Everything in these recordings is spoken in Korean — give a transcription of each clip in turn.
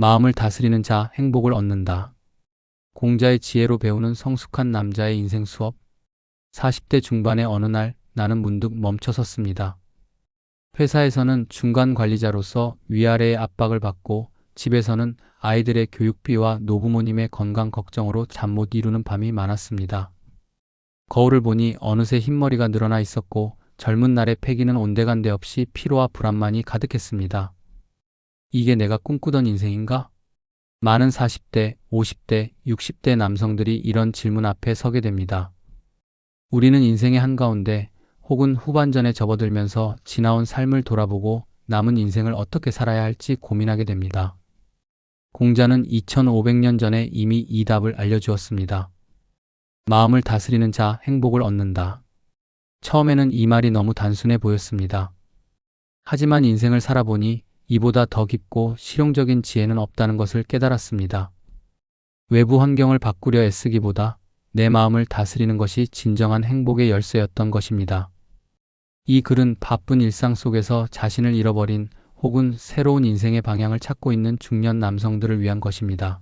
마음을 다스리는 자 행복을 얻는다. 공자의 지혜로 배우는 성숙한 남자의 인생 수업. 40대 중반의 어느 날 나는 문득 멈춰섰습니다. 회사에서는 중간 관리자로서 위아래의 압박을 받고 집에서는 아이들의 교육비와 노부모님의 건강 걱정으로 잠 못 이루는 밤이 많았습니다. 거울을 보니 어느새 흰머리가 늘어나 있었고 젊은 날의 패기는 온데간데 없이 피로와 불안만이 가득했습니다. 이게 내가 꿈꾸던 인생인가? 많은 40대, 50대, 60대 남성들이 이런 질문 앞에 서게 됩니다. 우리는 인생의 한가운데 혹은 후반전에 접어들면서 지나온 삶을 돌아보고 남은 인생을 어떻게 살아야 할지 고민하게 됩니다. 공자는 2500년 전에 이미 이 답을 알려주었습니다. 마음을 다스리는 자 행복을 얻는다. 처음에는 이 말이 너무 단순해 보였습니다. 하지만 인생을 살아보니 이보다 더 깊고 실용적인 지혜는 없다는 것을 깨달았습니다. 외부 환경을 바꾸려 애쓰기보다 내 마음을 다스리는 것이 진정한 행복의 열쇠였던 것입니다. 이 글은 바쁜 일상 속에서 자신을 잃어버린 혹은 새로운 인생의 방향을 찾고 있는 중년 남성들을 위한 것입니다.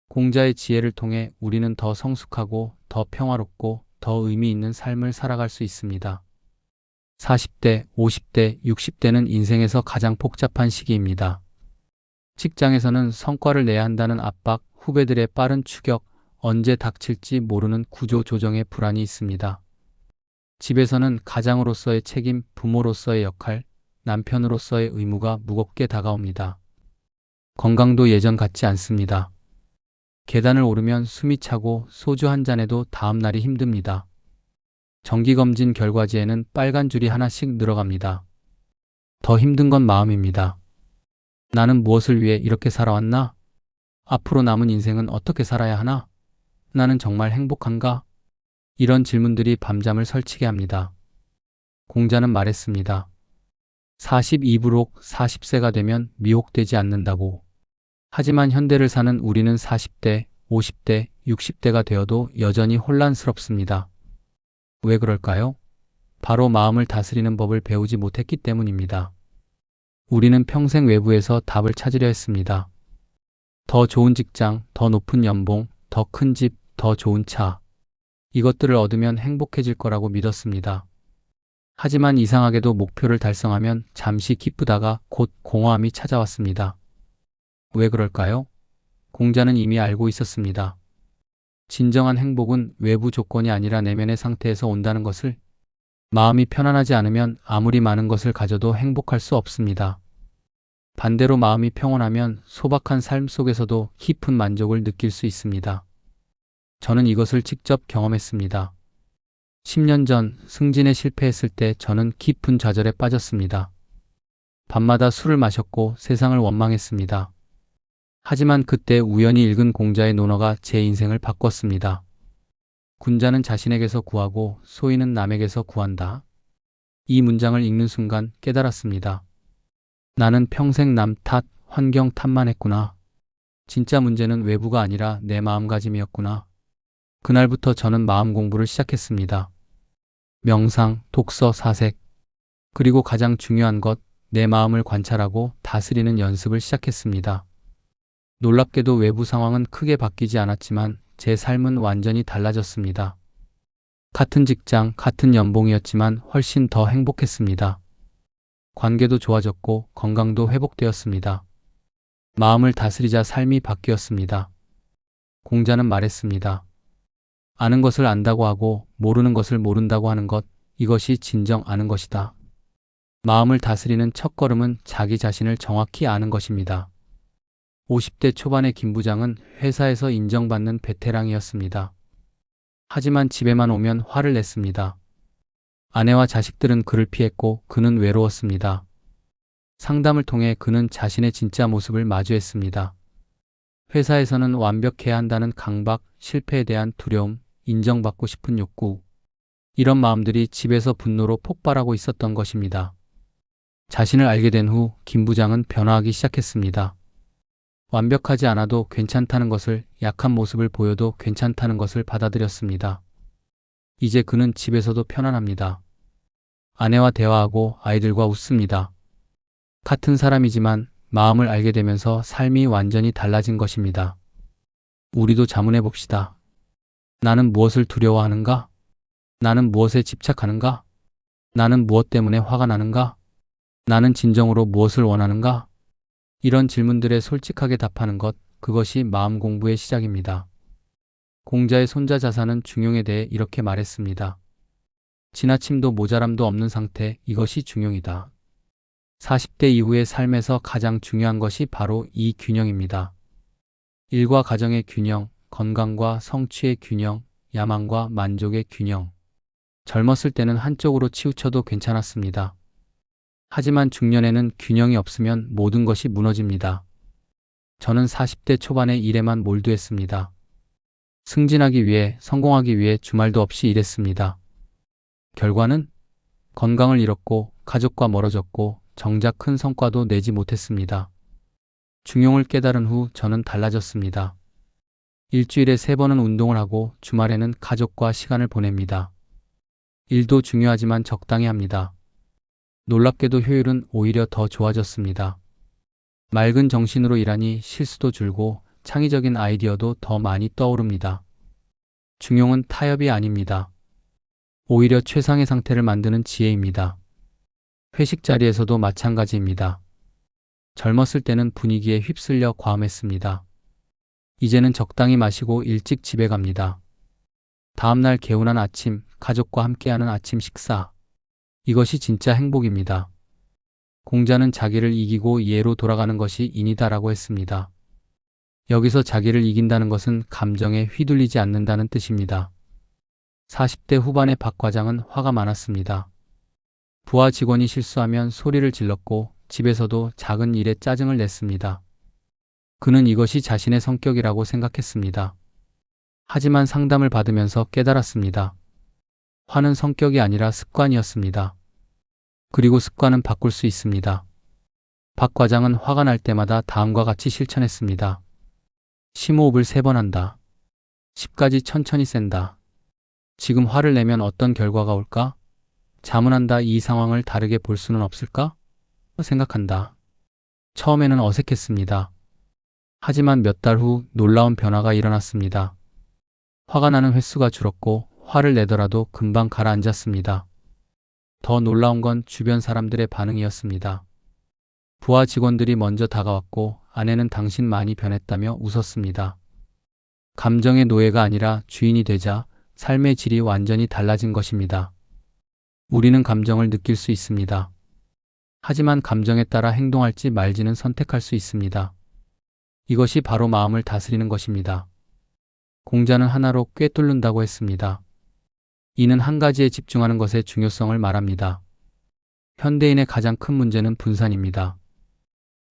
공자의 지혜를 통해 우리는 더 성숙하고 더 평화롭고 더 의미 있는 삶을 살아갈 수 있습니다. 40대, 50대, 60대는 인생에서 가장 복잡한 시기입니다. 직장에서는 성과를 내야 한다는 압박, 후배들의 빠른 추격, 언제 닥칠지 모르는 구조 조정의 불안이 있습니다. 집에서는 가장으로서의 책임, 부모로서의 역할, 남편으로서의 의무가 무겁게 다가옵니다. 건강도 예전 같지 않습니다. 계단을 오르면 숨이 차고 소주 한 잔에도 다음 날이 힘듭니다. 정기검진 결과지에는 빨간 줄이 하나씩 늘어갑니다. 더 힘든 건 마음입니다. 나는 무엇을 위해 이렇게 살아왔나? 앞으로 남은 인생은 어떻게 살아야 하나? 나는 정말 행복한가? 이런 질문들이 밤잠을 설치게 합니다. 공자는 말했습니다. 42부록 40세가 되면 미혹되지 않는다고. 하지만 현대를 사는 우리는 40대, 50대, 60대가 되어도 여전히 혼란스럽습니다. 왜 그럴까요? 바로 마음을 다스리는 법을 배우지 못했기 때문입니다. 우리는 평생 외부에서 답을 찾으려 했습니다. 더 좋은 직장, 더 높은 연봉, 더 큰 집, 더 좋은 차. 이것들을 얻으면 행복해질 거라고 믿었습니다. 하지만 이상하게도 목표를 달성하면 잠시 기쁘다가 곧 공허함이 찾아왔습니다. 왜 그럴까요? 공자는 이미 알고 있었습니다. 진정한 행복은 외부 조건이 아니라 내면의 상태에서 온다는 것을. 마음이 편안하지 않으면 아무리 많은 것을 가져도 행복할 수 없습니다. 반대로 마음이 평온하면 소박한 삶 속에서도 깊은 만족을 느낄 수 있습니다. 저는 이것을 직접 경험했습니다. 10년 전 승진에 실패했을 때 저는 깊은 좌절에 빠졌습니다. 밤마다 술을 마셨고 세상을 원망했습니다. 하지만 그때 우연히 읽은 공자의 논어가 제 인생을 바꿨습니다. 군자는 자신에게서 구하고 소인은 남에게서 구한다. 이 문장을 읽는 순간 깨달았습니다. 나는 평생 남 탓, 환경 탓만 했구나. 진짜 문제는 외부가 아니라 내 마음가짐이었구나. 그날부터 저는 마음 공부를 시작했습니다. 명상, 독서, 사색, 그리고 가장 중요한 것, 내 마음을 관찰하고 다스리는 연습을 시작했습니다. 놀랍게도 외부 상황은 크게 바뀌지 않았지만 제 삶은 완전히 달라졌습니다. 같은 직장, 같은 연봉이었지만 훨씬 더 행복했습니다. 관계도 좋아졌고 건강도 회복되었습니다. 마음을 다스리자 삶이 바뀌었습니다. 공자는 말했습니다. 아는 것을 안다고 하고 모르는 것을 모른다고 하는 것, 이것이 진정 아는 것이다. 마음을 다스리는 첫걸음은 자기 자신을 정확히 아는 것입니다. 50대 초반의 김 부장은 회사에서 인정받는 베테랑이었습니다. 하지만 집에만 오면 화를 냈습니다. 아내와 자식들은 그를 피했고 그는 외로웠습니다. 상담을 통해 그는 자신의 진짜 모습을 마주했습니다. 회사에서는 완벽해야 한다는 강박, 실패에 대한 두려움, 인정받고 싶은 욕구. 이런 마음들이 집에서 분노로 폭발하고 있었던 것입니다. 자신을 알게 된 후 김 부장은 변화하기 시작했습니다. 완벽하지 않아도 괜찮다는 것을, 약한 모습을 보여도 괜찮다는 것을 받아들였습니다. 이제 그는 집에서도 편안합니다. 아내와 대화하고 아이들과 웃습니다. 같은 사람이지만 마음을 알게 되면서 삶이 완전히 달라진 것입니다. 우리도 자문해 봅시다. 나는 무엇을 두려워하는가? 나는 무엇에 집착하는가? 나는 무엇 때문에 화가 나는가? 나는 진정으로 무엇을 원하는가? 이런 질문들에 솔직하게 답하는 것, 그것이 마음 공부의 시작입니다. 공자의 손자 자사는 중용에 대해 이렇게 말했습니다. 지나침도 모자람도 없는 상태, 이것이 중용이다. 40대 이후의 삶에서 가장 중요한 것이 바로 이 균형입니다. 일과 가정의 균형, 건강과 성취의 균형, 야망과 만족의 균형. 젊었을 때는 한쪽으로 치우쳐도 괜찮았습니다. 하지만 중년에는 균형이 없으면 모든 것이 무너집니다. 저는 40대 초반에 일에만 몰두했습니다. 승진하기 위해, 성공하기 위해 주말도 없이 일했습니다. 결과는 건강을 잃었고 가족과 멀어졌고 정작 큰 성과도 내지 못했습니다. 중용을 깨달은 후 저는 달라졌습니다. 일주일에 3번은 운동을 하고 주말에는 가족과 시간을 보냅니다. 일도 중요하지만 적당히 합니다. 놀랍게도 효율은 오히려 더 좋아졌습니다. 맑은 정신으로 일하니 실수도 줄고 창의적인 아이디어도 더 많이 떠오릅니다. 중용은 타협이 아닙니다. 오히려 최상의 상태를 만드는 지혜입니다. 회식 자리에서도 마찬가지입니다. 젊었을 때는 분위기에 휩쓸려 과음했습니다. 이제는 적당히 마시고 일찍 집에 갑니다. 다음날 개운한 아침, 가족과 함께하는 아침 식사. 이것이 진짜 행복입니다. 공자는 자기를 이기고 예로 돌아가는 것이 인이다라고 했습니다. 여기서 자기를 이긴다는 것은 감정에 휘둘리지 않는다는 뜻입니다. 40대 후반의 박 과장은 화가 많았습니다. 부하 직원이 실수하면 소리를 질렀고 집에서도 작은 일에 짜증을 냈습니다. 그는 이것이 자신의 성격이라고 생각했습니다. 하지만 상담을 받으면서 깨달았습니다. 화는 성격이 아니라 습관이었습니다. 그리고 습관은 바꿀 수 있습니다. 박 과장은 화가 날 때마다 다음과 같이 실천했습니다. 심호흡을 3번 한다. 10까지 천천히 센다. 지금 화를 내면 어떤 결과가 올까? 자문한다. 이 상황을 다르게 볼 수는 없을까? 생각한다. 처음에는 어색했습니다. 하지만 몇 달 후 놀라운 변화가 일어났습니다. 화가 나는 횟수가 줄었고 화를 내더라도 금방 가라앉았습니다. 더 놀라운 건 주변 사람들의 반응이었습니다. 부하 직원들이 먼저 다가왔고 아내는 당신 많이 변했다며 웃었습니다. 감정의 노예가 아니라 주인이 되자 삶의 질이 완전히 달라진 것입니다. 우리는 감정을 느낄 수 있습니다. 하지만 감정에 따라 행동할지 말지는 선택할 수 있습니다. 이것이 바로 마음을 다스리는 것입니다. 공자는 하나로 꿰뚫는다고 했습니다. 이는 한 가지에 집중하는 것의 중요성을 말합니다. 현대인의 가장 큰 문제는 분산입니다.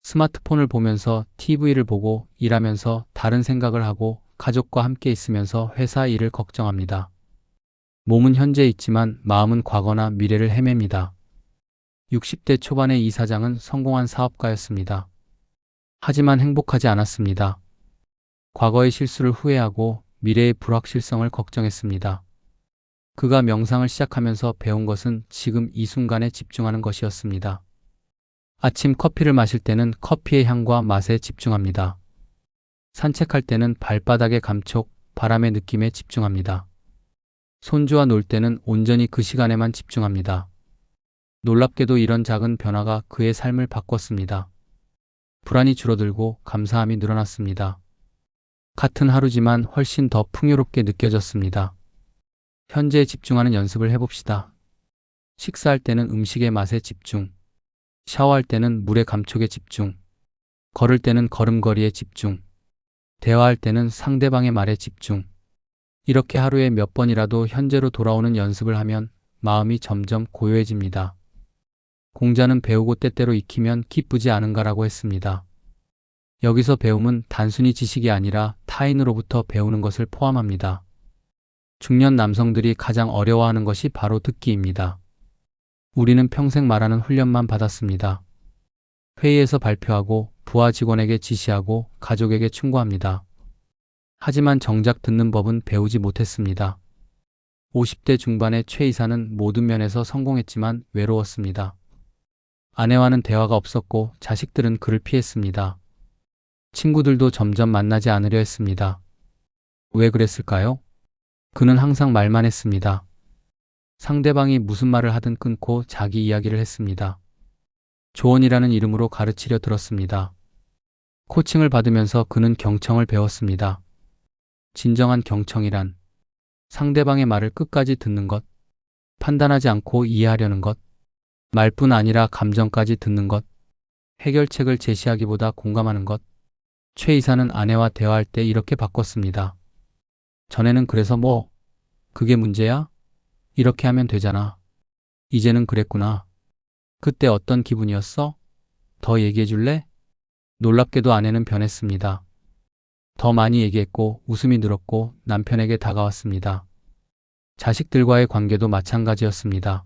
스마트폰을 보면서 TV를 보고 일하면서 다른 생각을 하고 가족과 함께 있으면서 회사 일을 걱정합니다. 몸은 현재에 있지만 마음은 과거나 미래를 헤맵니다. 60대 초반의 이 사장은 성공한 사업가였습니다. 하지만 행복하지 않았습니다. 과거의 실수를 후회하고 미래의 불확실성을 걱정했습니다. 그가 명상을 시작하면서 배운 것은 지금 이 순간에 집중하는 것이었습니다. 아침 커피를 마실 때는 커피의 향과 맛에 집중합니다. 산책할 때는 발바닥의 감촉, 바람의 느낌에 집중합니다. 손주와 놀 때는 온전히 그 시간에만 집중합니다. 놀랍게도 이런 작은 변화가 그의 삶을 바꿨습니다. 불안이 줄어들고 감사함이 늘어났습니다. 같은 하루지만 훨씬 더 풍요롭게 느껴졌습니다. 현재에 집중하는 연습을 해봅시다. 식사할 때는 음식의 맛에 집중, 샤워할 때는 물의 감촉에 집중, 걸을 때는 걸음걸이에 집중, 대화할 때는 상대방의 말에 집중. 이렇게 하루에 몇 번이라도 현재로 돌아오는 연습을 하면 마음이 점점 고요해집니다. 공자는 배우고 때때로 익히면 기쁘지 않은가라고 했습니다. 여기서 배움은 단순히 지식이 아니라 타인으로부터 배우는 것을 포함합니다. 중년 남성들이 가장 어려워하는 것이 바로 듣기입니다. 우리는 평생 말하는 훈련만 받았습니다. 회의에서 발표하고 부하 직원에게 지시하고 가족에게 충고합니다. 하지만 정작 듣는 법은 배우지 못했습니다. 50대 중반의 최 이사는 모든 면에서 성공했지만 외로웠습니다. 아내와는 대화가 없었고 자식들은 그를 피했습니다. 친구들도 점점 만나지 않으려 했습니다. 왜 그랬을까요? 그는 항상 말만 했습니다. 상대방이 무슨 말을 하든 끊고 자기 이야기를 했습니다. 조언이라는 이름으로 가르치려 들었습니다. 코칭을 받으면서 그는 경청을 배웠습니다. 진정한 경청이란 상대방의 말을 끝까지 듣는 것, 판단하지 않고 이해하려는 것, 말뿐 아니라 감정까지 듣는 것, 해결책을 제시하기보다 공감하는 것. 최 이사는 아내와 대화할 때 이렇게 바꿨습니다. 전에는 그래서 뭐? 그게 문제야? 이렇게 하면 되잖아. 이제는 그랬구나. 그때 어떤 기분이었어? 더 얘기해 줄래? 놀랍게도 아내는 변했습니다. 더 많이 얘기했고 웃음이 늘었고 남편에게 다가왔습니다. 자식들과의 관계도 마찬가지였습니다.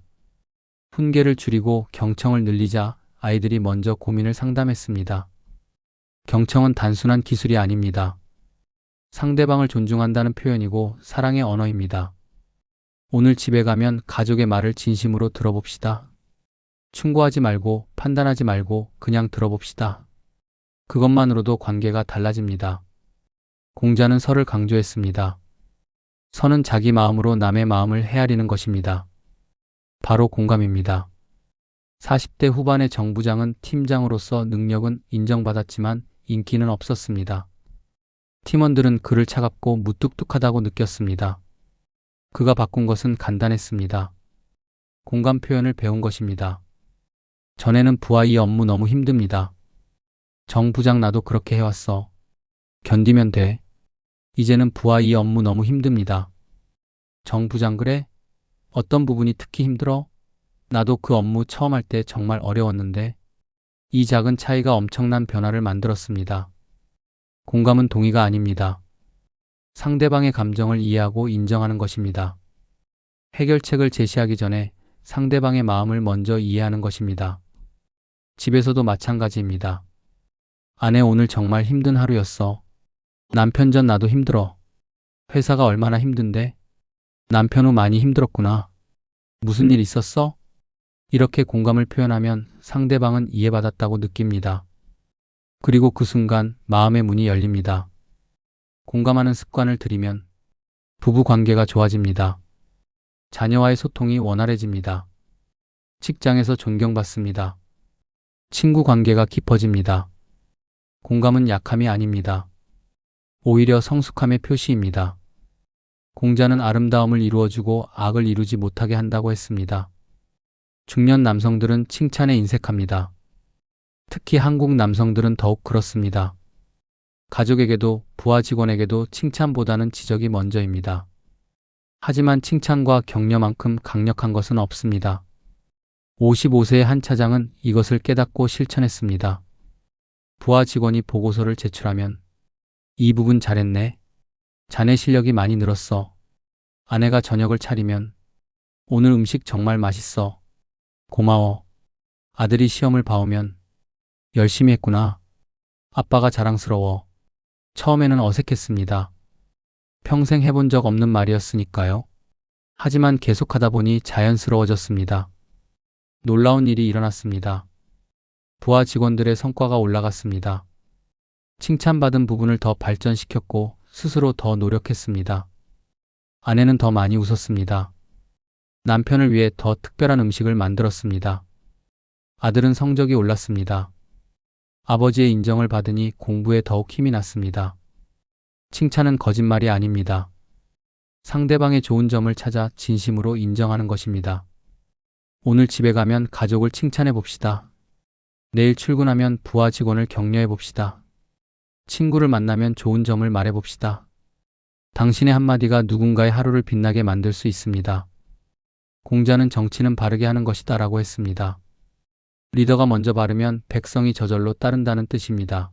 훈계를 줄이고 경청을 늘리자 아이들이 먼저 고민을 상담했습니다. 경청은 단순한 기술이 아닙니다. 상대방을 존중한다는 표현이고 사랑의 언어입니다. 오늘 집에 가면 가족의 말을 진심으로 들어봅시다. 충고하지 말고 판단하지 말고 그냥 들어봅시다. 그것만으로도 관계가 달라집니다. 공자는 설을 강조했습니다. 선은 자기 마음으로 남의 마음을 헤아리는 것입니다. 바로 공감입니다. 40대 후반의 정 부장은 팀장으로서 능력은 인정받았지만 인기는 없었습니다. 팀원들은 그를 차갑고 무뚝뚝하다고 느꼈습니다. 그가 바꾼 것은 간단했습니다. 공감 표현을 배운 것입니다. 전에는 부하 이 업무 너무 힘듭니다. 정 부장 나도 그렇게 해왔어. 견디면 돼. 이제는 부하 이 업무 너무 힘듭니다. 정 부장 그래? 어떤 부분이 특히 힘들어? 나도 그 업무 처음 할 때 정말 어려웠는데. 이 작은 차이가 엄청난 변화를 만들었습니다. 공감은 동의가 아닙니다. 상대방의 감정을 이해하고 인정하는 것입니다. 해결책을 제시하기 전에 상대방의 마음을 먼저 이해하는 것입니다. 집에서도 마찬가지입니다. 아내 오늘 정말 힘든 하루였어. 남편 전 나도 힘들어. 회사가 얼마나 힘든데? 남편 후 많이 힘들었구나. 무슨 일 있었어? 이렇게 공감을 표현하면 상대방은 이해받았다고 느낍니다. 그리고 그 순간 마음의 문이 열립니다. 공감하는 습관을 들이면 부부 관계가 좋아집니다. 자녀와의 소통이 원활해집니다. 직장에서 존경받습니다. 친구 관계가 깊어집니다. 공감은 약함이 아닙니다. 오히려 성숙함의 표시입니다. 공자는 아름다움을 이루어주고 악을 이루지 못하게 한다고 했습니다. 중년 남성들은 칭찬에 인색합니다. 특히 한국 남성들은 더욱 그렇습니다. 가족에게도 부하 직원에게도 칭찬보다는 지적이 먼저입니다. 하지만 칭찬과 격려만큼 강력한 것은 없습니다. 55세의 한 차장은 이것을 깨닫고 실천했습니다. 부하 직원이 보고서를 제출하면 이 부분 잘했네. 자네 실력이 많이 늘었어. 아내가 저녁을 차리면 오늘 음식 정말 맛있어. 고마워. 아들이 시험을 봐오면 열심히 했구나. 아빠가 자랑스러워. 처음에는 어색했습니다. 평생 해본 적 없는 말이었으니까요. 하지만 계속하다 보니 자연스러워졌습니다. 놀라운 일이 일어났습니다. 부하 직원들의 성과가 올라갔습니다. 칭찬받은 부분을 더 발전시켰고 스스로 더 노력했습니다. 아내는 더 많이 웃었습니다. 남편을 위해 더 특별한 음식을 만들었습니다. 아들은 성적이 올랐습니다. 아버지의 인정을 받으니 공부에 더욱 힘이 났습니다. 칭찬은 거짓말이 아닙니다. 상대방의 좋은 점을 찾아 진심으로 인정하는 것입니다. 오늘 집에 가면 가족을 칭찬해 봅시다. 내일 출근하면 부하 직원을 격려해 봅시다. 친구를 만나면 좋은 점을 말해 봅시다. 당신의 한마디가 누군가의 하루를 빛나게 만들 수 있습니다. 공자는 정치는 바르게 하는 것이다 라고 했습니다. 리더가 먼저 바르면 백성이 저절로 따른다는 뜻입니다.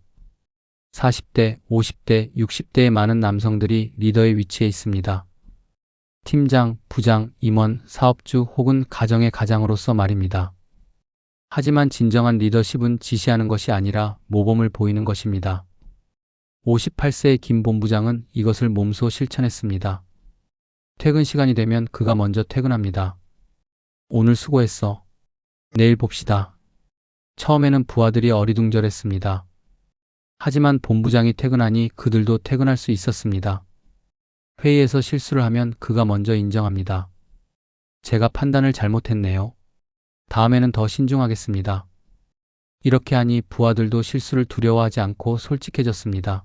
40대, 50대, 60대의 많은 남성들이 리더의 위치에 있습니다. 팀장, 부장, 임원, 사업주 혹은 가정의 가장으로서 말입니다. 하지만 진정한 리더십은 지시하는 것이 아니라 모범을 보이는 것입니다. 58세의 김 본부장은 이것을 몸소 실천했습니다. 퇴근 시간이 되면 그가 먼저 퇴근합니다. 오늘 수고했어. 내일 봅시다. 처음에는 부하들이 어리둥절했습니다. 하지만 본부장이 퇴근하니 그들도 퇴근할 수 있었습니다. 회의에서 실수를 하면 그가 먼저 인정합니다. 제가 판단을 잘못했네요. 다음에는 더 신중하겠습니다. 이렇게 하니 부하들도 실수를 두려워하지 않고 솔직해졌습니다.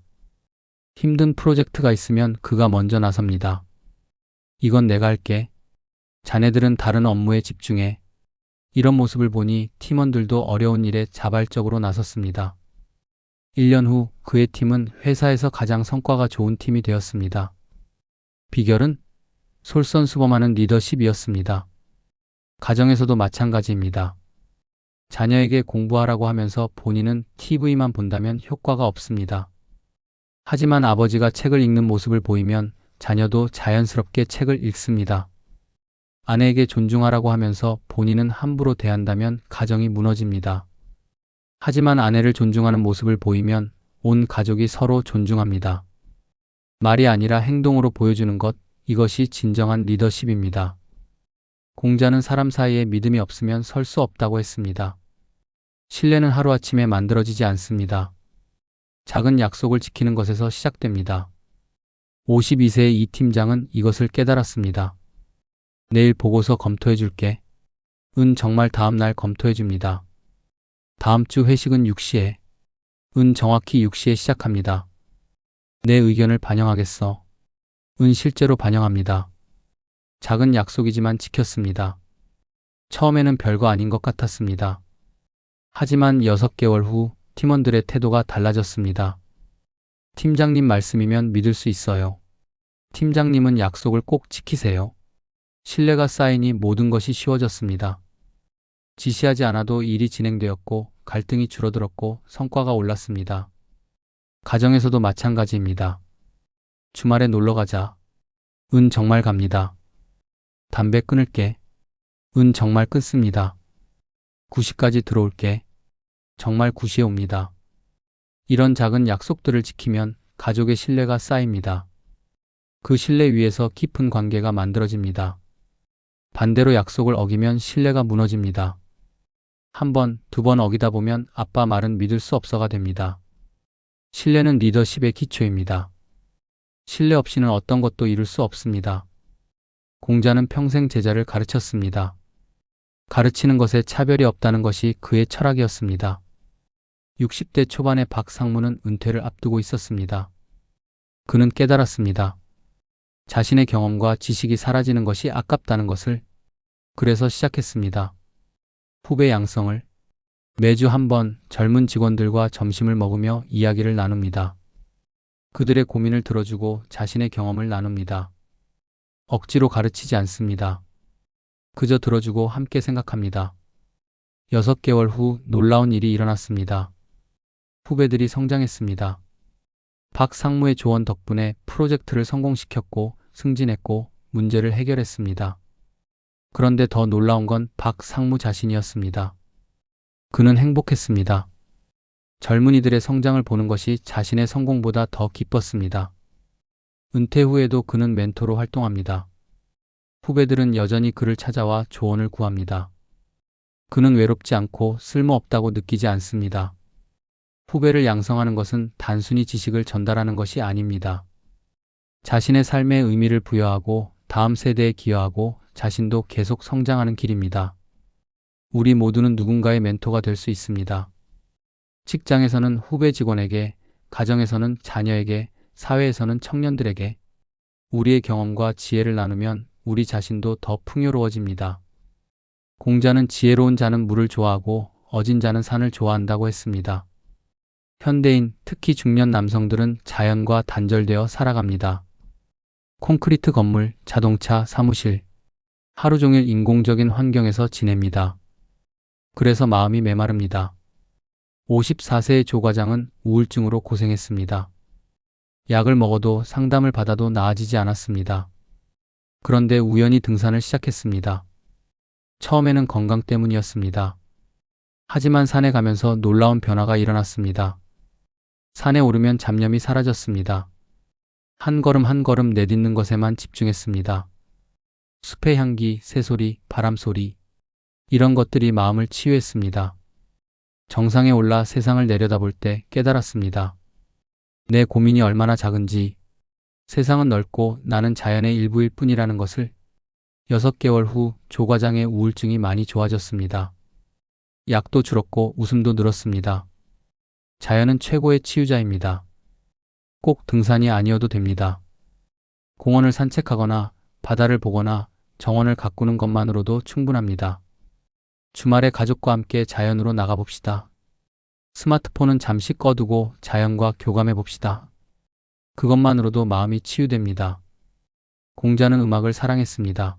힘든 프로젝트가 있으면 그가 먼저 나섭니다. 이건 내가 할게. 자네들은 다른 업무에 집중해. 이런 모습을 보니 팀원들도 어려운 일에 자발적으로 나섰습니다. 1년 후 그의 팀은 회사에서 가장 성과가 좋은 팀이 되었습니다. 비결은 솔선수범하는 리더십이었습니다. 가정에서도 마찬가지입니다. 자녀에게 공부하라고 하면서 본인은 TV만 본다면 효과가 없습니다. 하지만 아버지가 책을 읽는 모습을 보이면 자녀도 자연스럽게 책을 읽습니다. 아내에게 존중하라고 하면서 본인은 함부로 대한다면 가정이 무너집니다. 하지만 아내를 존중하는 모습을 보이면 온 가족이 서로 존중합니다. 말이 아니라 행동으로 보여주는 것, 이것이 진정한 리더십입니다. 공자는 사람 사이에 믿음이 없으면 설 수 없다고 했습니다. 신뢰는 하루아침에 만들어지지 않습니다. 작은 약속을 지키는 것에서 시작됩니다. 52세의 이 팀장은 이것을 깨달았습니다. 내일 보고서 검토해 줄게. 정말 다음 날 검토해 줍니다. 다음 주 회식은 6시에. 정확히 6시에 시작합니다. 내 의견을 반영하겠어. 실제로 반영합니다. 작은 약속이지만 지켰습니다. 처음에는 별거 아닌 것 같았습니다. 하지만 6개월 후 팀원들의 태도가 달라졌습니다. 팀장님 말씀이면 믿을 수 있어요. 팀장님은 약속을 꼭 지키세요. 신뢰가 쌓이니 모든 것이 쉬워졌습니다. 지시하지 않아도 일이 진행되었고 갈등이 줄어들었고 성과가 올랐습니다. 가정에서도 마찬가지입니다. 주말에 놀러 가자. 정말 갑니다. 담배 끊을게. 정말 끊습니다. 9시까지 들어올게. 정말 9시에 옵니다. 이런 작은 약속들을 지키면 가족의 신뢰가 쌓입니다. 그 신뢰 위에서 깊은 관계가 만들어집니다. 반대로 약속을 어기면 신뢰가 무너집니다. 한 번, 두 번 어기다 보면 아빠 말은 믿을 수 없어가 됩니다. 신뢰는 리더십의 기초입니다. 신뢰 없이는 어떤 것도 이룰 수 없습니다. 공자는 평생 제자를 가르쳤습니다. 가르치는 것에 차별이 없다는 것이 그의 철학이었습니다. 60대 초반의 박상무는 은퇴를 앞두고 있었습니다. 그는 깨달았습니다. 자신의 경험과 지식이 사라지는 것이 아깝다는 것을. 그래서 시작했습니다. 후배 양성을. 매주 한 번 젊은 직원들과 점심을 먹으며 이야기를 나눕니다. 그들의 고민을 들어주고 자신의 경험을 나눕니다. 억지로 가르치지 않습니다. 그저 들어주고 함께 생각합니다. 6개월 후 놀라운 일이 일어났습니다. 후배들이 성장했습니다. 박상무의 조언 덕분에 프로젝트를 성공시켰고 승진했고 문제를 해결했습니다. 그런데 더 놀라운 건 박상무 자신이었습니다. 그는 행복했습니다. 젊은이들의 성장을 보는 것이 자신의 성공보다 더 기뻤습니다. 은퇴 후에도 그는 멘토로 활동합니다. 후배들은 여전히 그를 찾아와 조언을 구합니다. 그는 외롭지 않고 쓸모없다고 느끼지 않습니다. 후배를 양성하는 것은 단순히 지식을 전달하는 것이 아닙니다. 자신의 삶에 의미를 부여하고 다음 세대에 기여하고 자신도 계속 성장하는 길입니다. 우리 모두는 누군가의 멘토가 될 수 있습니다. 직장에서는 후배 직원에게, 가정에서는 자녀에게, 사회에서는 청년들에게 우리의 경험과 지혜를 나누면 우리 자신도 더 풍요로워집니다. 공자는 지혜로운 자는 물을 좋아하고 어진 자는 산을 좋아한다고 했습니다. 현대인, 특히 중년 남성들은 자연과 단절되어 살아갑니다. 콘크리트 건물, 자동차, 사무실, 하루 종일 인공적인 환경에서 지냅니다. 그래서 마음이 메마릅니다. 54세의 조 과장은 우울증으로 고생했습니다. 약을 먹어도 상담을 받아도 나아지지 않았습니다. 그런데 우연히 등산을 시작했습니다. 처음에는 건강 때문이었습니다. 하지만 산에 가면서 놀라운 변화가 일어났습니다. 산에 오르면 잡념이 사라졌습니다. 한 걸음 한 걸음 내딛는 것에만 집중했습니다. 숲의 향기, 새소리, 바람소리, 이런 것들이 마음을 치유했습니다. 정상에 올라 세상을 내려다볼 때 깨달았습니다. 내 고민이 얼마나 작은지, 세상은 넓고 나는 자연의 일부일 뿐이라는 것을. 6개월 후 조 과장의 우울증이 많이 좋아졌습니다. 약도 줄었고 웃음도 늘었습니다. 자연은 최고의 치유자입니다. 꼭 등산이 아니어도 됩니다. 공원을 산책하거나 바다를 보거나 정원을 가꾸는 것만으로도 충분합니다. 주말에 가족과 함께 자연으로 나가봅시다. 스마트폰은 잠시 꺼두고 자연과 교감해 봅시다. 그것만으로도 마음이 치유됩니다. 공자는 음악을 사랑했습니다.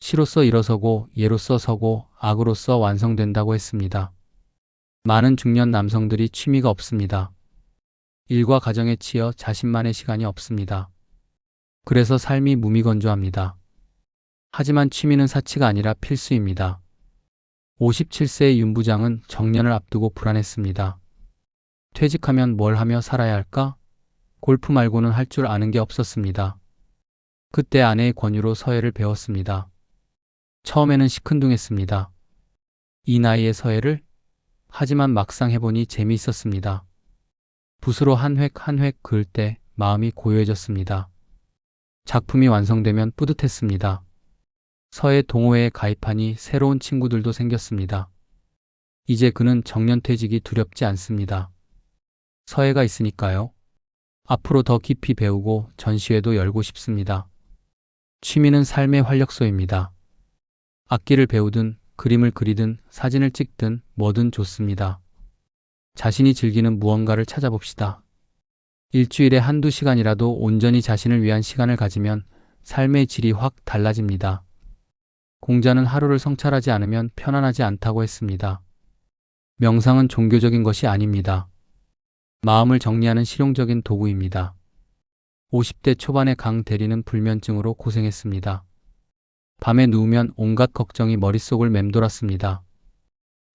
시로서 일어서고 예로서 서고 악으로서 완성된다고 했습니다. 많은 중년 남성들이 취미가 없습니다. 일과 가정에 치여 자신만의 시간이 없습니다. 그래서 삶이 무미건조합니다. 하지만 취미는 사치가 아니라 필수입니다. 57세의 윤 부장은 정년을 앞두고 불안했습니다. 퇴직하면 뭘 하며 살아야 할까? 골프 말고는 할 줄 아는 게 없었습니다. 그때 아내의 권유로 서예를 배웠습니다. 처음에는 시큰둥했습니다. 이 나이에 서예를? 하지만 막상 해보니 재미있었습니다. 붓으로 한 획 한 획 그을 때 마음이 고요해졌습니다. 작품이 완성되면 뿌듯했습니다. 서예 동호회에 가입하니 새로운 친구들도 생겼습니다. 이제 그는 정년퇴직이 두렵지 않습니다. 서예가 있으니까요. 앞으로 더 깊이 배우고 전시회도 열고 싶습니다. 취미는 삶의 활력소입니다. 악기를 배우든 그림을 그리든 사진을 찍든 뭐든 좋습니다. 자신이 즐기는 무언가를 찾아봅시다. 일주일에 한두 시간이라도 온전히 자신을 위한 시간을 가지면 삶의 질이 확 달라집니다. 공자는 하루를 성찰하지 않으면 편안하지 않다고 했습니다. 명상은 종교적인 것이 아닙니다. 마음을 정리하는 실용적인 도구입니다. 50대 초반의 강 대리는 불면증으로 고생했습니다. 밤에 누우면 온갖 걱정이 머릿속을 맴돌았습니다.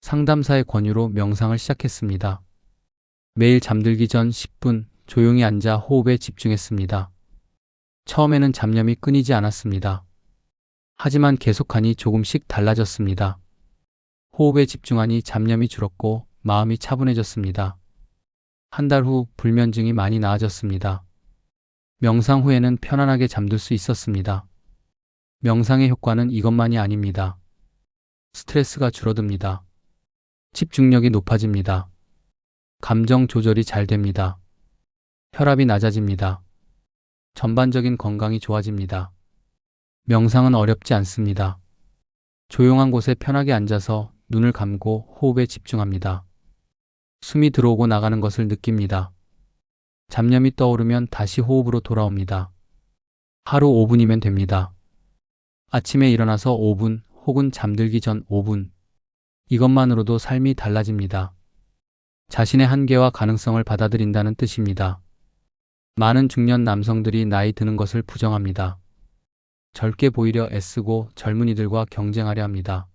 상담사의 권유로 명상을 시작했습니다. 매일 잠들기 전 10분 조용히 앉아 호흡에 집중했습니다. 처음에는 잡념이 끊이지 않았습니다. 하지만 계속하니 조금씩 달라졌습니다. 호흡에 집중하니 잡념이 줄었고 마음이 차분해졌습니다. 한 달 후 불면증이 많이 나아졌습니다. 명상 후에는 편안하게 잠들 수 있었습니다. 명상의 효과는 이것만이 아닙니다. 스트레스가 줄어듭니다. 집중력이 높아집니다. 감정 조절이 잘 됩니다. 혈압이 낮아집니다. 전반적인 건강이 좋아집니다. 명상은 어렵지 않습니다. 조용한 곳에 편하게 앉아서 눈을 감고 호흡에 집중합니다. 숨이 들어오고 나가는 것을 느낍니다. 잡념이 떠오르면 다시 호흡으로 돌아옵니다. 하루 5분이면 됩니다. 아침에 일어나서 5분 혹은 잠들기 전 5분. 이것만으로도 삶이 달라집니다. 자신의 한계와 가능성을 받아들인다는 뜻입니다. 많은 중년 남성들이 나이 드는 것을 부정합니다. 젊게 보이려 애쓰고 젊은이들과 경쟁하려 합니다.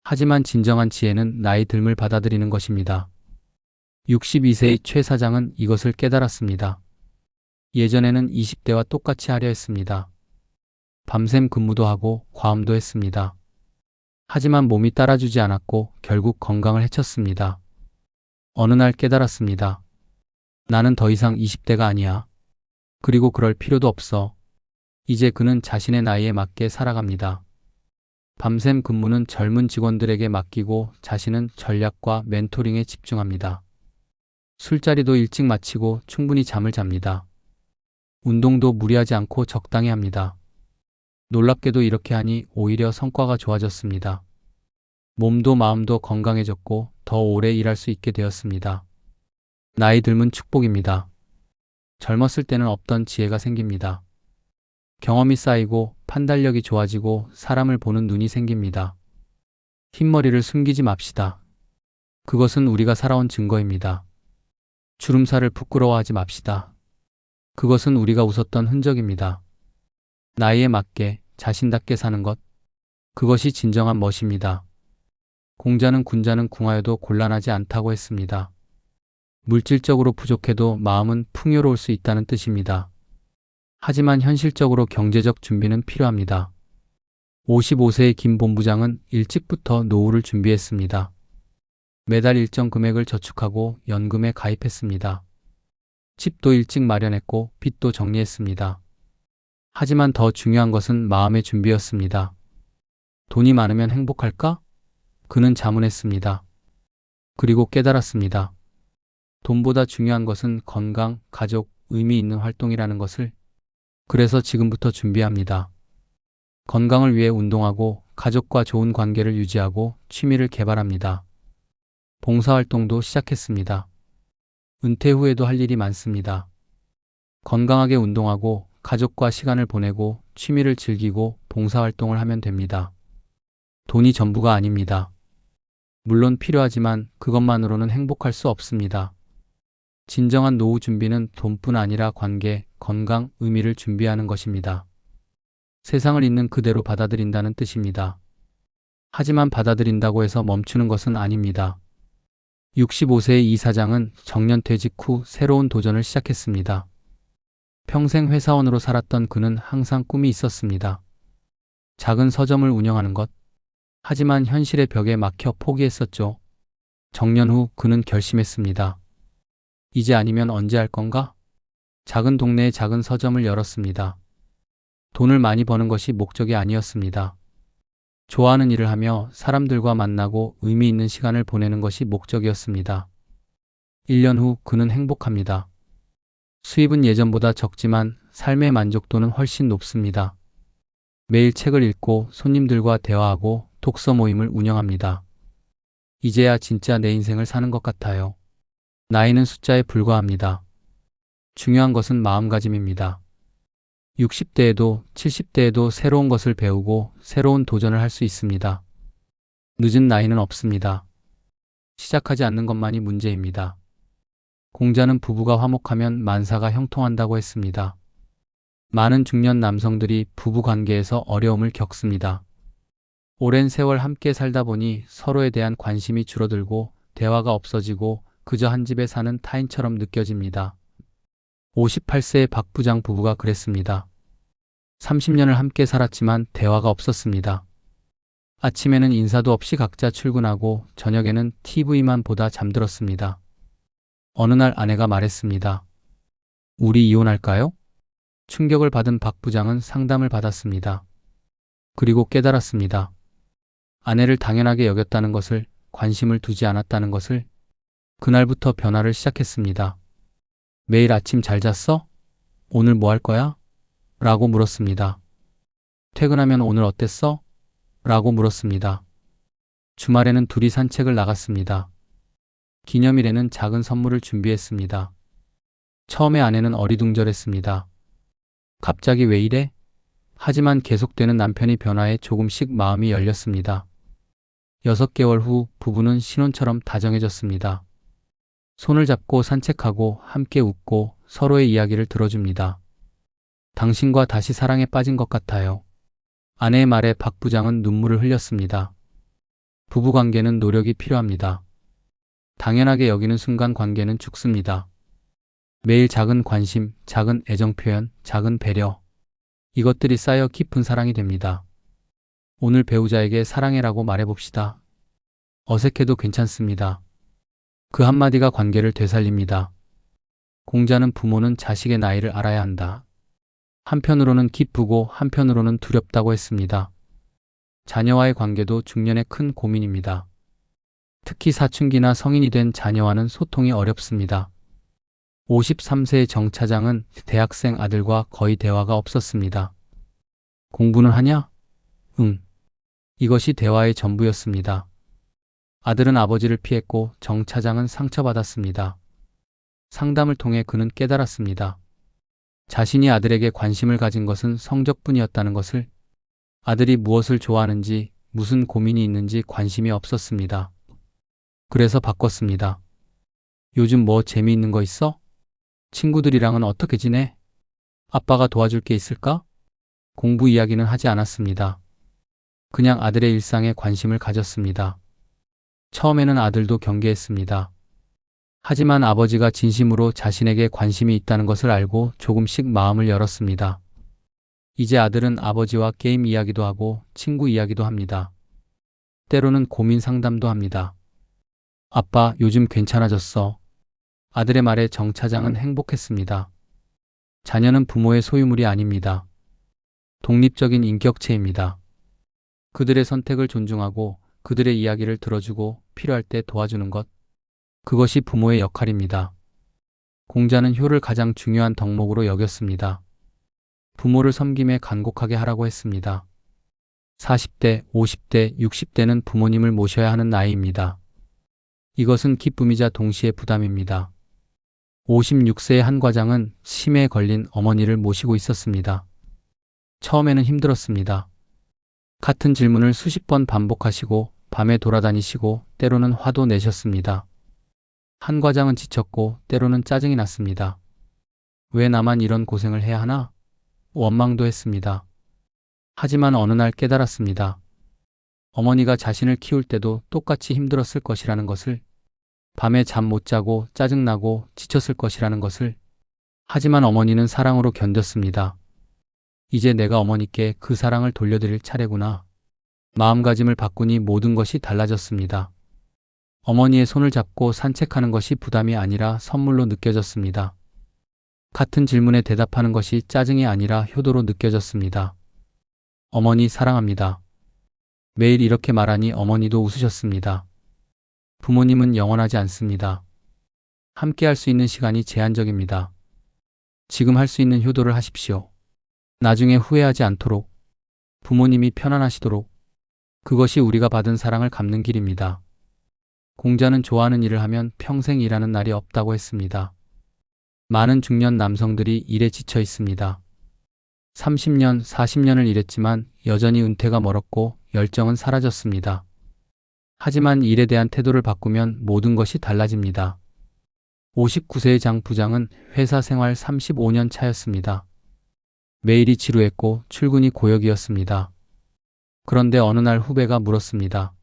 하지만 진정한 지혜는 나이 듦을 받아들이는 것입니다. 62세의 최 사장은 이것을 깨달았습니다. 예전에는 20대와 똑같이 하려 했습니다. 밤샘 근무도 하고 과음도 했습니다. 하지만 몸이 따라주지 않았고 결국 건강을 해쳤습니다. 어느 날 깨달았습니다. 나는 더 이상 20대가 아니야. 그리고 그럴 필요도 없어. 이제 그는 자신의 나이에 맞게 살아갑니다. 밤샘 근무는 젊은 직원들에게 맡기고 자신은 전략과 멘토링에 집중합니다. 술자리도 일찍 마치고 충분히 잠을 잡니다. 운동도 무리하지 않고 적당히 합니다. 놀랍게도 이렇게 하니 오히려 성과가 좋아졌습니다. 몸도 마음도 건강해졌고 더 오래 일할 수 있게 되었습니다. 나이 듦은 축복입니다. 젊었을 때는 없던 지혜가 생깁니다. 경험이 쌓이고 판단력이 좋아지고 사람을 보는 눈이 생깁니다. 흰머리를 숨기지 맙시다. 그것은 우리가 살아온 증거입니다. 주름살을 부끄러워하지 맙시다. 그것은 우리가 웃었던 흔적입니다. 나이에 맞게 자신답게 사는 것, 그것이 진정한 멋입니다. 공자는 군자는 궁하여도 곤란하지 않다고 했습니다. 물질적으로 부족해도 마음은 풍요로울 수 있다는 뜻입니다. 하지만 현실적으로 경제적 준비는 필요합니다. 55세의 김 본부장은 일찍부터 노후를 준비했습니다. 매달 일정 금액을 저축하고 연금에 가입했습니다. 집도 일찍 마련했고 빚도 정리했습니다. 하지만 더 중요한 것은 마음의 준비였습니다. 돈이 많으면 행복할까? 그는 자문했습니다. 그리고 깨달았습니다. 돈보다 중요한 것은 건강, 가족, 의미 있는 활동이라는 것을. 그래서 지금부터 준비합니다. 건강을 위해 운동하고 가족과 좋은 관계를 유지하고 취미를 개발합니다. 봉사활동도 시작했습니다. 은퇴 후에도 할 일이 많습니다. 건강하게 운동하고 가족과 시간을 보내고 취미를 즐기고 봉사활동을 하면 됩니다. 돈이 전부가 아닙니다. 물론 필요하지만 그것만으로는 행복할 수 없습니다. 진정한 노후 준비는 돈뿐 아니라 관계, 건강, 의미를 준비하는 것입니다. 세상을 있는 그대로 받아들인다는 뜻입니다. 하지만 받아들인다고 해서 멈추는 것은 아닙니다. 65세의 이 사장은 정년퇴직 후 새로운 도전을 시작했습니다. 평생 회사원으로 살았던 그는 항상 꿈이 있었습니다. 작은 서점을 운영하는 것. 하지만 현실의 벽에 막혀 포기했었죠. 정년 후 그는 결심했습니다. 이제 아니면 언제 할 건가? 작은 동네에 작은 서점을 열었습니다. 돈을 많이 버는 것이 목적이 아니었습니다. 좋아하는 일을 하며 사람들과 만나고 의미 있는 시간을 보내는 것이 목적이었습니다. 1년 후 그는 행복합니다. 수입은 예전보다 적지만 삶의 만족도는 훨씬 높습니다. 매일 책을 읽고 손님들과 대화하고 독서 모임을 운영합니다. 이제야 진짜 내 인생을 사는 것 같아요. 나이는 숫자에 불과합니다. 중요한 것은 마음가짐입니다. 60대에도 70대에도 새로운 것을 배우고 새로운 도전을 할 수 있습니다. 늦은 나이는 없습니다. 시작하지 않는 것만이 문제입니다. 공자는 부부가 화목하면 만사가 형통한다고 했습니다. 많은 중년 남성들이 부부 관계에서 어려움을 겪습니다. 오랜 세월 함께 살다 보니 서로에 대한 관심이 줄어들고 대화가 없어지고 그저 한 집에 사는 타인처럼 느껴집니다. 58세의 박 부장 부부가 그랬습니다. 30년을 함께 살았지만 대화가 없었습니다. 아침에는 인사도 없이 각자 출근하고 저녁에는 TV만 보다 잠들었습니다. 어느 날 아내가 말했습니다. 우리 이혼할까요? 충격을 받은 박 부장은 상담을 받았습니다. 그리고 깨달았습니다. 아내를 당연하게 여겼다는 것을, 관심을 두지 않았다는 것을. 그날부터 변화를 시작했습니다. 매일 아침 잘 잤어? 오늘 뭐 할 거야? 라고 물었습니다. 퇴근하면 오늘 어땠어? 라고 물었습니다. 주말에는 둘이 산책을 나갔습니다. 기념일에는 작은 선물을 준비했습니다. 처음에 아내는 어리둥절했습니다. 갑자기 왜 이래? 하지만 계속되는 남편의 변화에 조금씩 마음이 열렸습니다. 6개월 후 부부는 신혼처럼 다정해졌습니다. 손을 잡고 산책하고 함께 웃고 서로의 이야기를 들어줍니다. 당신과 다시 사랑에 빠진 것 같아요. 아내의 말에 박 부장은 눈물을 흘렸습니다. 부부관계는 노력이 필요합니다. 당연하게 여기는 순간 관계는 죽습니다. 매일 작은 관심, 작은 애정 표현, 작은 배려. 이것들이 쌓여 깊은 사랑이 됩니다. 오늘 배우자에게 사랑해라고 말해봅시다. 어색해도 괜찮습니다. 그 한마디가 관계를 되살립니다. 공자는 부모는 자식의 나이를 알아야 한다. 한편으로는 기쁘고 한편으로는 두렵다고 했습니다. 자녀와의 관계도 중년의 큰 고민입니다. 특히 사춘기나 성인이 된 자녀와는 소통이 어렵습니다. 53세의 정 차장은 대학생 아들과 거의 대화가 없었습니다. 공부는 하냐? 응. 이것이 대화의 전부였습니다. 아들은 아버지를 피했고 정 차장은 상처받았습니다. 상담을 통해 그는 깨달았습니다. 자신이 아들에게 관심을 가진 것은 성적뿐이었다는 것을. 아들이 무엇을 좋아하는지, 무슨 고민이 있는지 관심이 없었습니다. 그래서 바꿨습니다. 요즘 뭐 재미있는 거 있어? 친구들이랑은 어떻게 지내? 아빠가 도와줄 게 있을까? 공부 이야기는 하지 않았습니다. 그냥 아들의 일상에 관심을 가졌습니다. 처음에는 아들도 경계했습니다. 하지만 아버지가 진심으로 자신에게 관심이 있다는 것을 알고 조금씩 마음을 열었습니다. 이제 아들은 아버지와 게임 이야기도 하고 친구 이야기도 합니다. 때로는 고민 상담도 합니다. 아빠, 요즘 괜찮아졌어. 아들의 말에 정 차장은 행복했습니다. 자녀는 부모의 소유물이 아닙니다. 독립적인 인격체입니다. 그들의 선택을 존중하고 그들의 이야기를 들어주고 필요할 때 도와주는 것. 그것이 부모의 역할입니다. 공자는 효를 가장 중요한 덕목으로 여겼습니다. 부모를 섬김에 간곡하게 하라고 했습니다. 40대, 50대, 60대는 부모님을 모셔야 하는 나이입니다. 이것은 기쁨이자 동시에 부담입니다. 56세의 한 과장은 치매에 걸린 어머니를 모시고 있었습니다. 처음에는 힘들었습니다. 같은 질문을 수십 번 반복하시고 밤에 돌아다니시고 때로는 화도 내셨습니다. 한 과장은 지쳤고 때로는 짜증이 났습니다. 왜 나만 이런 고생을 해야 하나? 원망도 했습니다. 하지만 어느 날 깨달았습니다. 어머니가 자신을 키울 때도 똑같이 힘들었을 것이라는 것을, 밤에 잠 못 자고 짜증나고 지쳤을 것이라는 것을. 하지만 어머니는 사랑으로 견뎠습니다. 이제 내가 어머니께 그 사랑을 돌려드릴 차례구나. 마음가짐을 바꾸니 모든 것이 달라졌습니다. 어머니의 손을 잡고 산책하는 것이 부담이 아니라 선물로 느껴졌습니다. 같은 질문에 대답하는 것이 짜증이 아니라 효도로 느껴졌습니다. 어머니 사랑합니다. 매일 이렇게 말하니 어머니도 웃으셨습니다. 부모님은 영원하지 않습니다. 함께 할 수 있는 시간이 제한적입니다. 지금 할 수 있는 효도를 하십시오. 나중에 후회하지 않도록, 부모님이 편안하시도록. 그것이 우리가 받은 사랑을 갚는 길입니다. 공자는 좋아하는 일을 하면 평생 일하는 날이 없다고 했습니다. 많은 중년 남성들이 일에 지쳐 있습니다. 30년, 40년을 일했지만 여전히 은퇴가 멀었고 열정은 사라졌습니다. 하지만 일에 대한 태도를 바꾸면 모든 것이 달라집니다. 59세의 장 부장은 회사 생활 35년 차였습니다. 매일이 지루했고 출근이 고역이었습니다. 그런데 어느 날 후배가 물었습니다.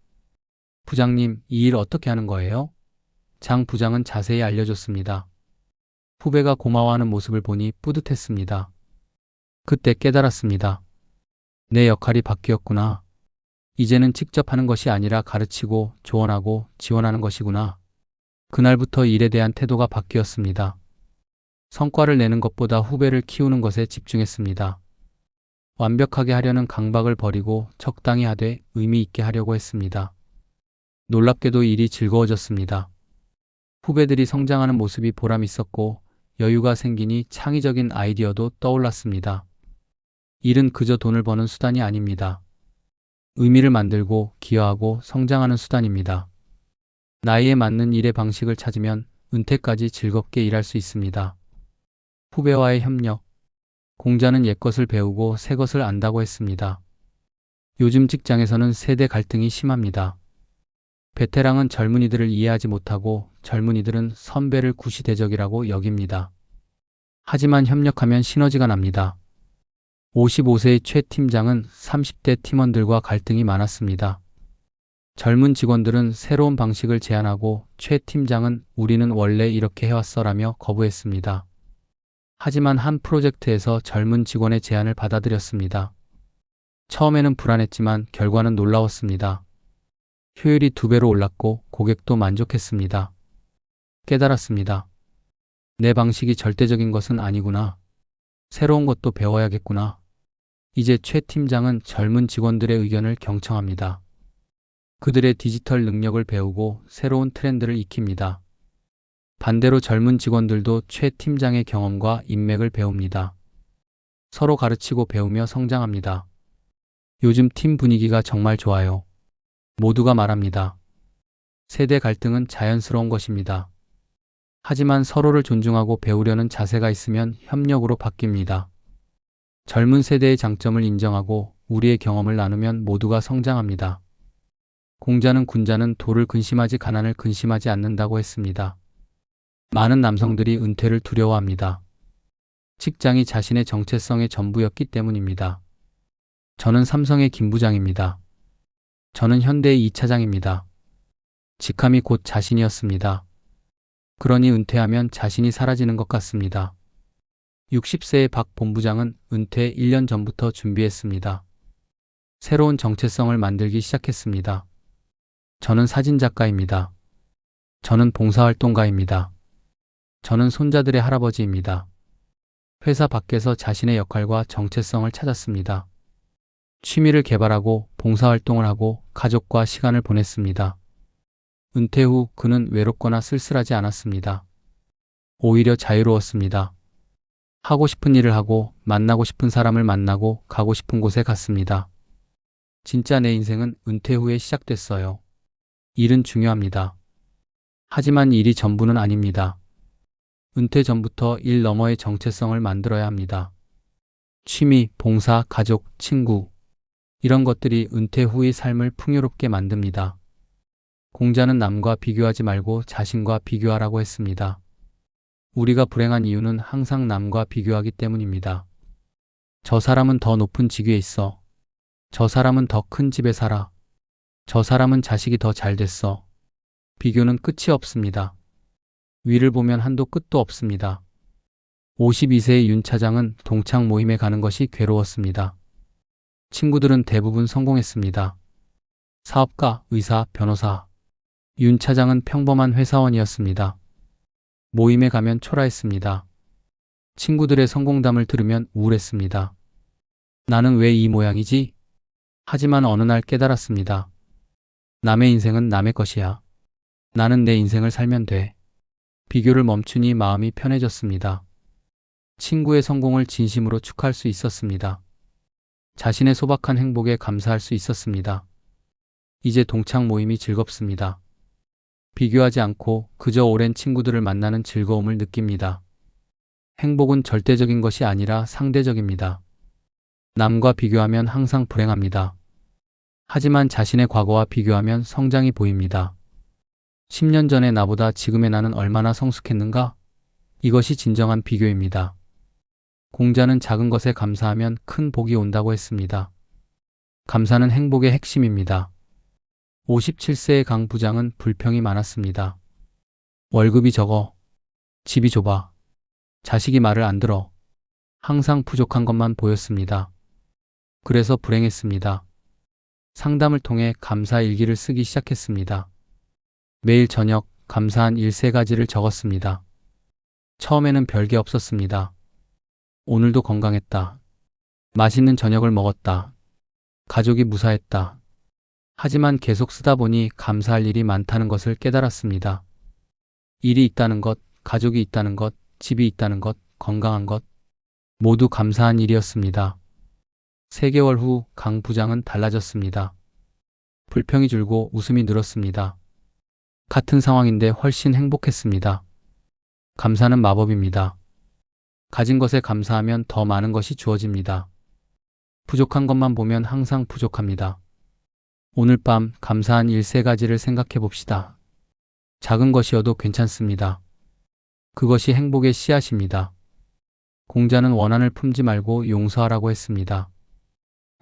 부장님, 이 일 어떻게 하는 거예요? 장 부장은 자세히 알려줬습니다. 후배가 고마워하는 모습을 보니 뿌듯했습니다. 그때 깨달았습니다. 내 역할이 바뀌었구나. 이제는 직접 하는 것이 아니라 가르치고 조언하고 지원하는 것이구나. 그날부터 일에 대한 태도가 바뀌었습니다. 성과를 내는 것보다 후배를 키우는 것에 집중했습니다. 완벽하게 하려는 강박을 버리고 적당히 하되 의미 있게 하려고 했습니다. 놀랍게도 일이 즐거워졌습니다. 후배들이 성장하는 모습이 보람 있었고 여유가 생기니 창의적인 아이디어도 떠올랐습니다. 일은 그저 돈을 버는 수단이 아닙니다. 의미를 만들고 기여하고 성장하는 수단입니다. 나이에 맞는 일의 방식을 찾으면 은퇴까지 즐겁게 일할 수 있습니다. 후배와의 협력. 공자는 옛것을 배우고 새것을 안다고 했습니다. 요즘 직장에서는 세대 갈등이 심합니다. 베테랑은 젊은이들을 이해하지 못하고 젊은이들은 선배를 구시대적이라고 여깁니다. 하지만 협력하면 시너지가 납니다. 55세의 최 팀장은 30대 팀원들과 갈등이 많았습니다. 젊은 직원들은 새로운 방식을 제안하고 최 팀장은 우리는 원래 이렇게 해왔어라며 거부했습니다. 하지만 한 프로젝트에서 젊은 직원의 제안을 받아들였습니다. 처음에는 불안했지만 결과는 놀라웠습니다. 효율이 2배로 올랐고 고객도 만족했습니다. 깨달았습니다. 내 방식이 절대적인 것은 아니구나. 새로운 것도 배워야겠구나. 이제 최 팀장은 젊은 직원들의 의견을 경청합니다. 그들의 디지털 능력을 배우고 새로운 트렌드를 익힙니다. 반대로 젊은 직원들도 최 팀장의 경험과 인맥을 배웁니다. 서로 가르치고 배우며 성장합니다. 요즘 팀 분위기가 정말 좋아요. 모두가 말합니다. 세대 갈등은 자연스러운 것입니다. 하지만 서로를 존중하고 배우려는 자세가 있으면 협력으로 바뀝니다. 젊은 세대의 장점을 인정하고 우리의 경험을 나누면 모두가 성장합니다. 공자는 군자는 도를 근심하지 가난을 근심하지 않는다고 했습니다. 많은 남성들이 은퇴를 두려워합니다. 직장이 자신의 정체성의 전부였기 때문입니다. 저는 삼성의 김 부장입니다. 저는 현대의 이 차장입니다. 직함이 곧 자신이었습니다. 그러니 은퇴하면 자신이 사라지는 것 같습니다. 60세의 박 본부장은 은퇴 1년 전부터 준비했습니다. 새로운 정체성을 만들기 시작했습니다. 저는 사진작가입니다. 저는 봉사활동가입니다. 저는 손자들의 할아버지입니다. 회사 밖에서 자신의 역할과 정체성을 찾았습니다. 취미를 개발하고 봉사활동을 하고 가족과 시간을 보냈습니다. 은퇴 후 그는 외롭거나 쓸쓸하지 않았습니다. 오히려 자유로웠습니다. 하고 싶은 일을 하고 만나고 싶은 사람을 만나고 가고 싶은 곳에 갔습니다. 진짜 내 인생은 은퇴 후에 시작됐어요. 일은 중요합니다. 하지만 일이 전부는 아닙니다. 은퇴 전부터 일 너머의 정체성을 만들어야 합니다. 취미, 봉사, 가족, 친구 이런 것들이 은퇴 후의 삶을 풍요롭게 만듭니다. 공자는 남과 비교하지 말고 자신과 비교하라고 했습니다. 우리가 불행한 이유는 항상 남과 비교하기 때문입니다. 저 사람은 더 높은 직위에 있어. 저 사람은 더 큰 집에 살아. 저 사람은 자식이 더 잘 됐어. 비교는 끝이 없습니다. 위를 보면 한도 끝도 없습니다. 52세의 윤 차장은 동창 모임에 가는 것이 괴로웠습니다. 친구들은 대부분 성공했습니다. 사업가, 의사, 변호사. 윤 차장은 평범한 회사원이었습니다. 모임에 가면 초라했습니다. 친구들의 성공담을 들으면 우울했습니다. 나는 왜 이 모양이지? 하지만 어느 날 깨달았습니다. 남의 인생은 남의 것이야. 나는 내 인생을 살면 돼. 비교를 멈추니 마음이 편해졌습니다. 친구의 성공을 진심으로 축하할 수 있었습니다. 자신의 소박한 행복에 감사할 수 있었습니다. 이제 동창 모임이 즐겁습니다. 비교하지 않고 그저 오랜 친구들을 만나는 즐거움을 느낍니다. 행복은 절대적인 것이 아니라 상대적입니다. 남과 비교하면 항상 불행합니다. 하지만 자신의 과거와 비교하면 성장이 보입니다. 10년 전의 나보다 지금의 나는 얼마나 성숙했는가? 이것이 진정한 비교입니다. 공자는 작은 것에 감사하면 큰 복이 온다고 했습니다. 감사는 행복의 핵심입니다. 57세의 강 부장은 불평이 많았습니다. 월급이 적어, 집이 좁아, 자식이 말을 안 들어, 항상 부족한 것만 보였습니다. 그래서 불행했습니다. 상담을 통해 감사 일기를 쓰기 시작했습니다. 매일 저녁 감사한 일 3가지를 적었습니다. 처음에는 별게 없었습니다. 오늘도 건강했다. 맛있는 저녁을 먹었다. 가족이 무사했다. 하지만 계속 쓰다 보니 감사할 일이 많다는 것을 깨달았습니다. 일이 있다는 것, 가족이 있다는 것, 집이 있다는 것, 건강한 것 모두 감사한 일이었습니다. 3개월 후 강 부장은 달라졌습니다. 불평이 줄고 웃음이 늘었습니다. 같은 상황인데 훨씬 행복했습니다. 감사는 마법입니다. 가진 것에 감사하면 더 많은 것이 주어집니다. 부족한 것만 보면 항상 부족합니다. 오늘 밤 감사한 일 3가지를 생각해 봅시다. 작은 것이어도 괜찮습니다. 그것이 행복의 씨앗입니다. 공자는 원한을 품지 말고 용서하라고 했습니다.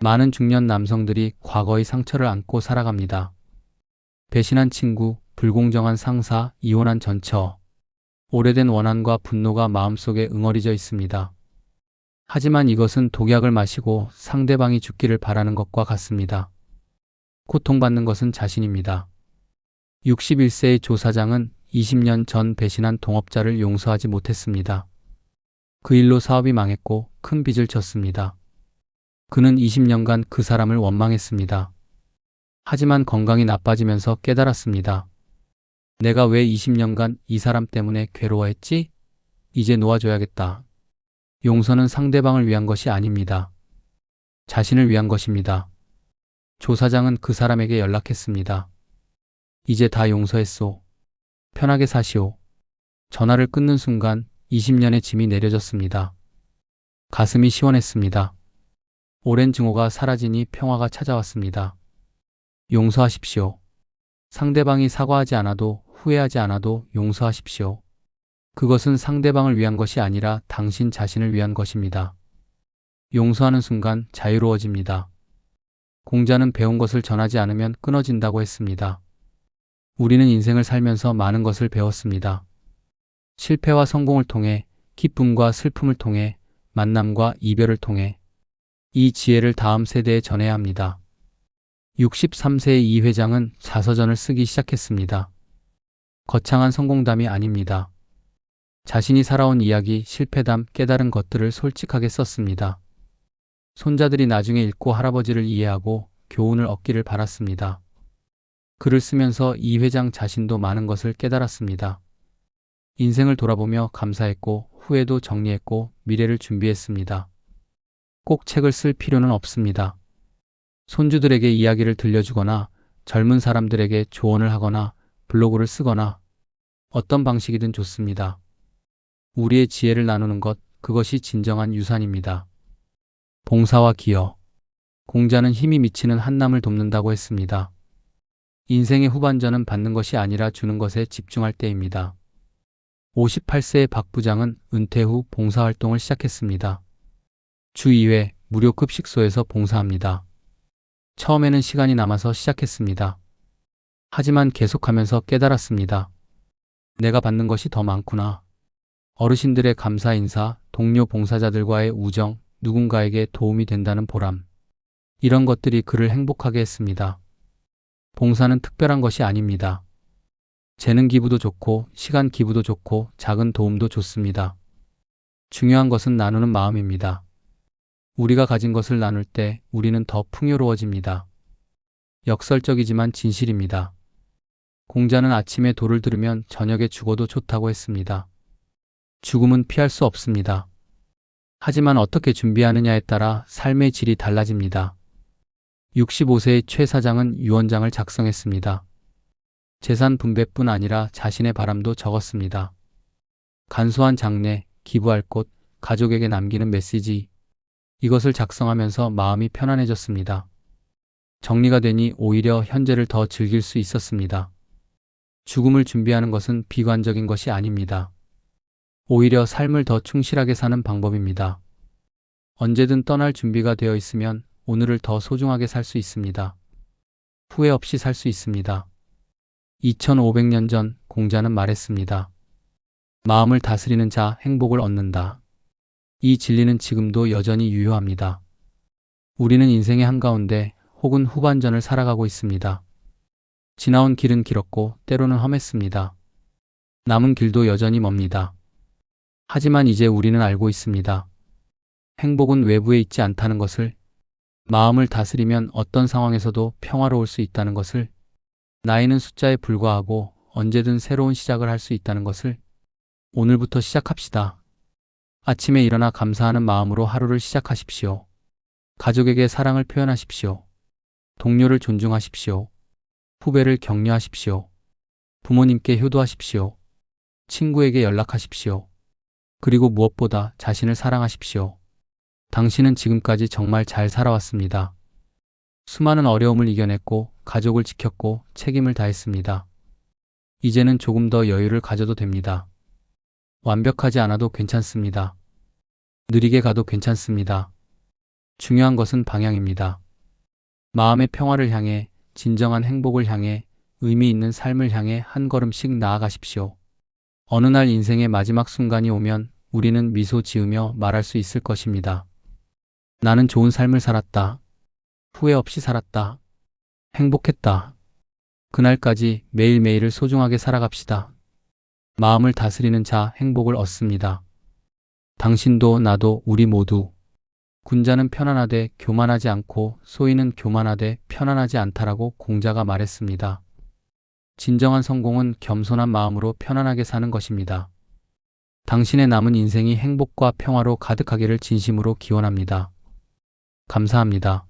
많은 중년 남성들이 과거의 상처를 안고 살아갑니다. 배신한 친구, 불공정한 상사, 이혼한 전처. 오래된 원한과 분노가 마음속에 응어리져 있습니다. 하지만 이것은 독약을 마시고 상대방이 죽기를 바라는 것과 같습니다. 고통받는 것은 자신입니다. 61세의 조 사장은 20년 전 배신한 동업자를 용서하지 못했습니다. 그 일로 사업이 망했고 큰 빚을 졌습니다. 그는 20년간 그 사람을 원망했습니다. 하지만 건강이 나빠지면서 깨달았습니다. 내가 왜 20년간 이 사람 때문에 괴로워했지? 이제 놓아줘야겠다. 용서는 상대방을 위한 것이 아닙니다. 자신을 위한 것입니다. 조 사장은 그 사람에게 연락했습니다. 이제 다 용서했소. 편하게 사시오. 전화를 끊는 순간 20년의 짐이 내려졌습니다. 가슴이 시원했습니다. 오랜 증오가 사라지니 평화가 찾아왔습니다. 용서하십시오. 상대방이 사과하지 않아도 후회하지 않아도 용서하십시오. 그것은 상대방을 위한 것이 아니라 당신 자신을 위한 것입니다. 용서하는 순간 자유로워집니다. 공자는 배운 것을 전하지 않으면 끊어진다고 했습니다. 우리는 인생을 살면서 많은 것을 배웠습니다. 실패와 성공을 통해, 기쁨과 슬픔을 통해, 만남과 이별을 통해 이 지혜를 다음 세대에 전해야 합니다. 63세의 이 회장은 자서전을 쓰기 시작했습니다. 거창한 성공담이 아닙니다. 자신이 살아온 이야기, 실패담, 깨달은 것들을 솔직하게 썼습니다. 손자들이 나중에 읽고 할아버지를 이해하고 교훈을 얻기를 바랐습니다. 글을 쓰면서 이 회장 자신도 많은 것을 깨달았습니다. 인생을 돌아보며 감사했고 후회도 정리했고 미래를 준비했습니다. 꼭 책을 쓸 필요는 없습니다. 손주들에게 이야기를 들려주거나 젊은 사람들에게 조언을 하거나 블로그를 쓰거나 어떤 방식이든 좋습니다. 우리의 지혜를 나누는 것, 그것이 진정한 유산입니다. 봉사와 기여. 공자는 힘이 미치는 한남을 돕는다고 했습니다. 인생의 후반전은 받는 것이 아니라 주는 것에 집중할 때입니다. 58세의 박 부장은 은퇴 후 봉사활동을 시작했습니다. 주 2회 무료 급식소에서 봉사합니다. 처음에는 시간이 남아서 시작했습니다. 하지만 계속하면서 깨달았습니다. 내가 받는 것이 더 많구나. 어르신들의 감사 인사, 동료 봉사자들과의 우정, 누군가에게 도움이 된다는 보람. 이런 것들이 그를 행복하게 했습니다. 봉사는 특별한 것이 아닙니다. 재능 기부도 좋고 시간 기부도 좋고 작은 도움도 좋습니다. 중요한 것은 나누는 마음입니다. 우리가 가진 것을 나눌 때 우리는 더 풍요로워집니다. 역설적이지만 진실입니다. 공자는 아침에 도를 들으면 저녁에 죽어도 좋다고 했습니다. 죽음은 피할 수 없습니다. 하지만 어떻게 준비하느냐에 따라 삶의 질이 달라집니다. 65세의 최 사장은 유언장을 작성했습니다. 재산 분배뿐 아니라 자신의 바람도 적었습니다. 간소한 장례, 기부할 곳, 가족에게 남기는 메시지. 이것을 작성하면서 마음이 편안해졌습니다. 정리가 되니 오히려 현재를 더 즐길 수 있었습니다. 죽음을 준비하는 것은 비관적인 것이 아닙니다. 오히려 삶을 더 충실하게 사는 방법입니다. 언제든 떠날 준비가 되어 있으면 오늘을 더 소중하게 살 수 있습니다. 후회 없이 살 수 있습니다. 2500년 전 공자는 말했습니다. 마음을 다스리는 자 행복을 얻는다. 이 진리는 지금도 여전히 유효합니다. 우리는 인생의 한가운데 혹은 후반전을 살아가고 있습니다. 지나온 길은 길었고 때로는 험했습니다. 남은 길도 여전히 멉니다. 하지만 이제 우리는 알고 있습니다. 행복은 외부에 있지 않다는 것을, 마음을 다스리면 어떤 상황에서도 평화로울 수 있다는 것을, 나이는 숫자에 불과하고 언제든 새로운 시작을 할 수 있다는 것을. 오늘부터 시작합시다. 아침에 일어나 감사하는 마음으로 하루를 시작하십시오. 가족에게 사랑을 표현하십시오. 동료를 존중하십시오. 후배를 격려하십시오. 부모님께 효도하십시오. 친구에게 연락하십시오. 그리고 무엇보다 자신을 사랑하십시오. 당신은 지금까지 정말 잘 살아왔습니다. 수많은 어려움을 이겨냈고 가족을 지켰고 책임을 다했습니다. 이제는 조금 더 여유를 가져도 됩니다. 완벽하지 않아도 괜찮습니다. 느리게 가도 괜찮습니다. 중요한 것은 방향입니다. 마음의 평화를 향해, 진정한 행복을 향해, 의미 있는 삶을 향해 한 걸음씩 나아가십시오. 어느 날 인생의 마지막 순간이 오면 우리는 미소 지으며 말할 수 있을 것입니다. 나는 좋은 삶을 살았다. 후회 없이 살았다. 행복했다. 그날까지 매일매일을 소중하게 살아갑시다. 마음을 다스리는 자 행복을 얻습니다. 당신도 나도 우리 모두. 군자는 편안하되 교만하지 않고 소인은 교만하되 편안하지 않다라고 공자가 말했습니다. 진정한 성공은 겸손한 마음으로 편안하게 사는 것입니다. 당신의 남은 인생이 행복과 평화로 가득하기를 진심으로 기원합니다. 감사합니다.